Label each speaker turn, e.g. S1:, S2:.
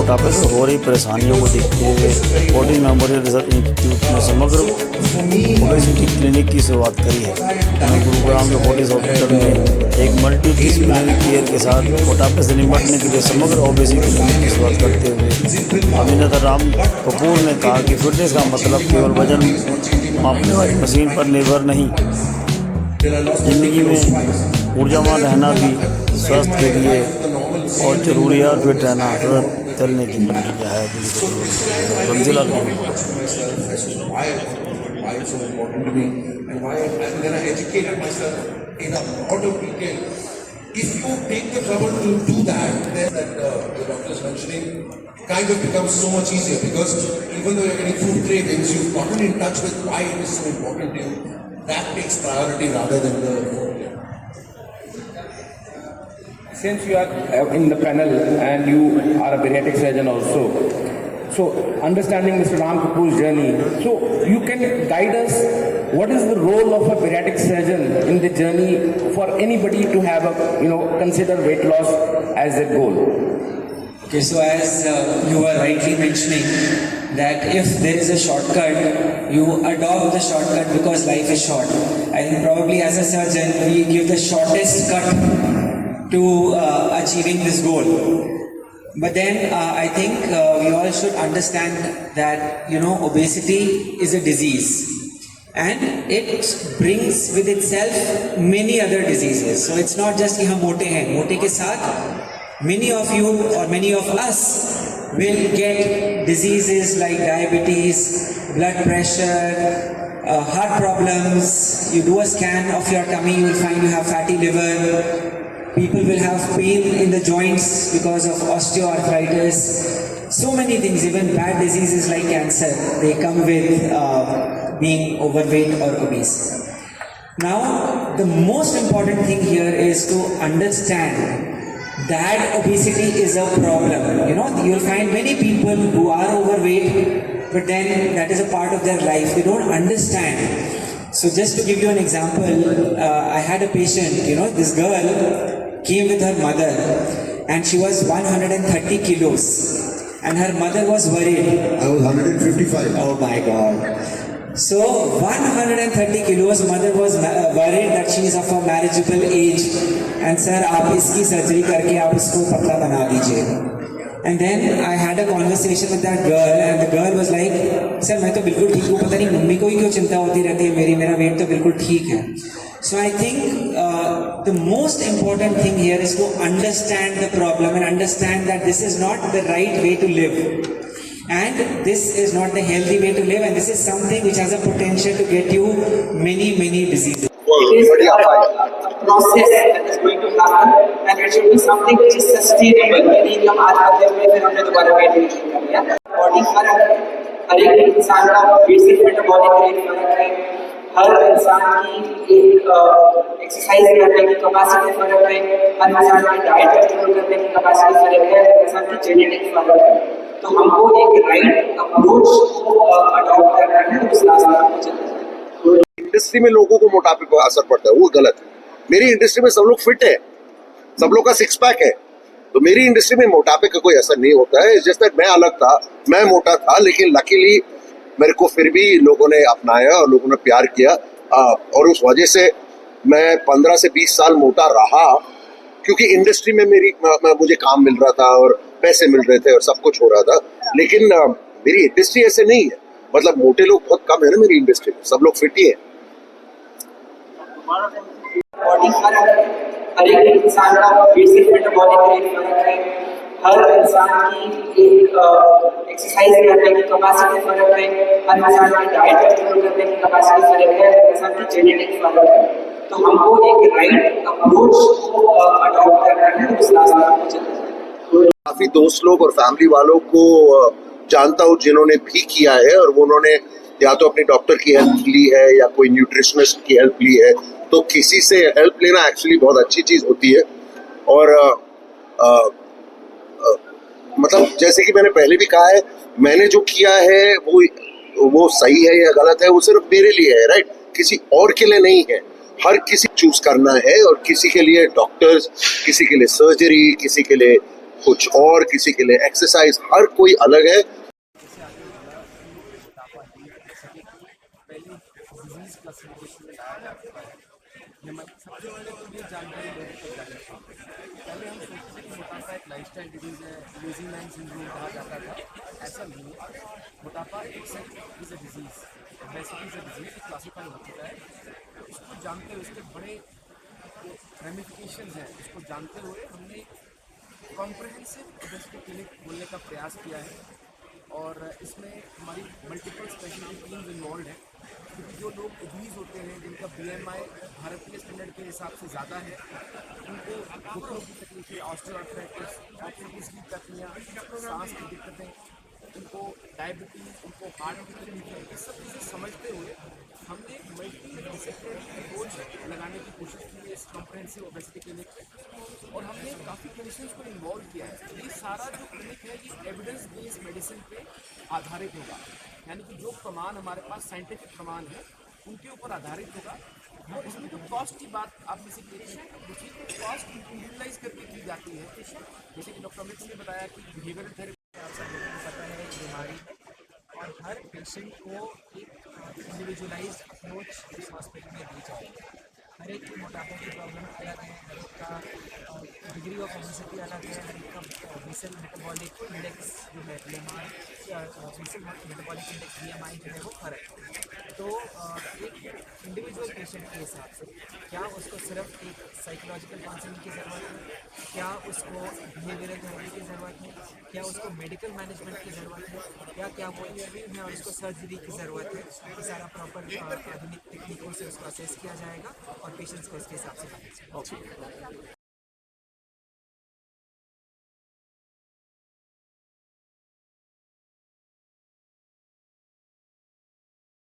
S1: मोटापे से हो रही परेशानियों को देखते हुए बॉडी मेमोरियल रिसर्च इंस्टीट्यूट ने समग्र ओबेसिटी क्लिनिक की शुरुआत करी है। गुरुग्राम के फोर्टिस हॉस्पिटल में एक मल्टी डिसिप्लिनरी केयर के साथ मोटापे से निपटने के लिए समग्र ओबेसिटी क्लिनिक की शुरुआत करते हुए अभिनेता राम कपूर ने कहा कि फिटनेस का मतलब केवल वजन मापने वाली मशीन पर निर्भर नहीं, जिंदगी में ऊर्जावान रहना भी स्वास्थ्य के लिए और जरूरी है। और फिट रहना चलने की प्रक्रिया है। रमजीला
S2: if you take the trouble to do that, then that the doctor is mentioning kind of becomes so much easier, because even though you're getting food cravings, you've gotten in touch with why it is so important to you. That takes priority rather than the food.
S3: Since you are in the panel and you are a bariatric surgeon also, so understanding Mr. Ram Kapoor's journey, so you can guide us. What is the role of a bariatric surgeon in the journey for anybody to have a consider weight loss as their goal?
S4: Okay, so as you were rightly mentioning that if there is a shortcut, you adopt the shortcut because life is short. I think probably as a surgeon, we give the shortest cut to achieving this goal. But then I think we all should understand that obesity is a disease. And it brings with itself many other diseases. So it's not just कि हम मोटे हैं, मोटे के साथ many of you or many of us will get diseases like diabetes, blood pressure, heart problems. You do a scan of your tummy, you will find you have fatty liver. People will have pain in the joints because of osteoarthritis. So many things, even bad diseases like cancer, they come with being overweight or obese. Now, the most important thing here is to understand that obesity is a problem. You'll find many people who are overweight, but then that is a part of their life. They don't understand. So just to give you an example, I had a patient, this girl came with her mother and she was 130 kilos and her mother was worried.
S2: I was 155.
S4: Oh my God. So 130 kilos, mother was worried that she is of a marriageable age and sir आप इसकी surgery करके आप इसको पतला बना दीजिए. And then I had a conversation with that girl and the girl was like, sir मैं तो बिल्कुल ठीक हूँ, पता नहीं मम्मी को ही क्यों चिंता होती रहती है, मेरा वेट तो बिल्कुल ठीक है. So I think the most important thing here is to understand the problem and understand that this is not the right way to live. And this is not the healthy way to live, and this is something which has a potential to get you many diseases.
S5: It is a process that is going to happen, and it should be something which is sustainable. meaning हम आज आते हुए फिर हमने दोबारा wait नहीं कर लिया. बॉडी फर्क है, हर एक इंसान का बेसिक मेटाबॉलिक रेट फर्क है, हर इंसान की एक्सरसाइज करने की कैपेसिटी फर्क है, हर इंसान की डाइट कंट्रोल करने की कैपेसिटी फर्क है, हर इंसान की जेनेटिक फर्क है. तो हमको एक राइट अप्रोच अडॉप्ट करना है, उस रास्ते पर चलना है.
S6: इंडस्ट्री में लोगों को मोटापे पर असर पड़ता है, वो गलत है. मेरी इंडस्ट्री में सब लोग फिट है, सब लोग का सिक्स पैक है, तो मेरी इंडस्ट्री में मोटापे का कोई असर नहीं होता है. जैसे मैं अलग था, मैं मोटा था, लेकिन लकीली मेरे को फिर भी लोगों ने अपनाया और लोगों ने प्यार किया, और उस वजह से मैं 15 से 20 साल मोटा रहा, क्योंकि इंडस्ट्री में मुझे काम मिल रहा था और पैसे मिल रहे थे और सब कुछ हो रहा था. लेकिन मेरी इंडस्ट्री ऐसे नहीं है, मतलब मोटे लोग बहुत कम है ना मेरी इंडस्ट्री में, सब लोग फिट ही है.
S5: बॉडी फर्क है, हर एक इंसान का बेसिक मेटाबॉलिक रेट फर्क है, हर इंसान की एक्सरसाइज करने की कैपेसिटी फर्क है, हर इंसान की डाइट कंट्रोल करने की कैपेसिटी फर्क है, हर इंसान की जेनेटिक फर्क है. तो हमको एक राइट अप्रोच अडॉप्ट करना है, उस रास्ते पर चलना है.
S6: काफी दोस्त लोग और फैमिली वालों को जानता हूँ जिन्होंने भी किया है, और उन्होंने या तो अपनी डॉक्टर की हेल्प ली है या कोई न्यूट्रिशनिस्ट की हेल्प ली है. तो किसी से हेल्प लेना एक्चुअली बहुत अच्छी चीज होती है. और मतलब जैसे कि मैंने पहले भी कहा है, मैंने जो किया है वो सही है या गलत है, वो सिर्फ मेरे लिए है, राइट, किसी और के लिए नहीं है. हर किसी चूज करना है, और किसी के लिए डॉक्टर्स, किसी के लिए सर्जरी, किसी के लिए कुछ और किसी के लिए एक्सरसाइज, हर कोई अलग है।
S7: डिजीज क्लासिफिकेशन में लाया जा चुका है। सबसे पहले तो ये जानकारी लोगों को जानी चाहिए। पहले हम सोचते थे कि मोटापा एक लाइफस्टाइल डिजीज है, लूजिंग मैन सिंड्रोम कहा जाता था। ऐसा नहीं है। मोटापा is a disease, obesity is a disease classify हो चुका है। इसको जानते हुए उसके बड़े रेमिफिकेशंस हैं, उसको जानते हुए हमने कॉम्प्रहेंसिव ओबेसिटी क्लिनिक खोलने का प्रयास किया है और इसमें हमारी मल्टीपल स्पेशलिटी टीम्स इन्वॉल्व हैं, क्योंकि जो लोग ओबीज होते हैं, जिनका BMI भारतीय स्टैंडर्ड के हिसाब से ज़्यादा है, उनको घुटनों की तकलीफें, ऑस्टियोआर्थराइटिस, आर्थराइटिस की तकलीफें, सांस की दिक्कतें, उनको डायबिटीज़, उनको हार्ट की तकलीफें, ये सब चीज़ें समझते हुए हमने मल्टी डिसिप्लिनरी अप्रोच लगाने की कोशिश की है इस कॉम्प्रहेंसिव ओबेसिटी क्लिनिक में और हमने काफ़ी क्लिनिशियंस को इन्वॉल्व किया है। ये सारा जो क्लिनिक है ये एविडेंस बेस्ड मेडिसिन पे आधारित होगा, यानी कि जो प्रमाण हमारे पास साइंटिफिक प्रमाण है उनके ऊपर आधारित होगा। और इसमें जो कॉस्ट की बात आप किसी पूछिए तो कॉस्ट यूटिलाइज करके की जाती है। जैसे कि डॉक्टर अमित ने बताया कि बिहेवियरल थेरेपी पता है एक बीमारी है और हर पेशेंट को एक इंडिविजुअलाइज अप्रोच इस हॉस्पिटल में दी जाएगी। हर एक की मोटापे की प्रॉब्लम अलग है, हर एक का डिग्री ऑफ ओबेसिटी अलग है, हर एक का बेसल मेटाबॉलिक इंडेक्स जो है बेसल मेटाबॉलिक इंडेक्स BMI जो है वो फर्क है। तो एक इंडिविजुअल पेशेंट के हिसाब से क्या उसको सिर्फ एक साइकोलॉजिकल काउंसलिंग की ज़रूरत है, क्या उसको बिहेवियरल थेरेपी की ज़रूरत है, क्या उसको मेडिकल मैनेजमेंट की ज़रूरत है, या क्या वो एक्सट्रीम है और उसको सर्जरी की ज़रूरत है। ये सारा प्रॉपर आधुनिक तकनीकों से उसको असेस किया जाएगा और पेशेंट्स को उसके हिसाब से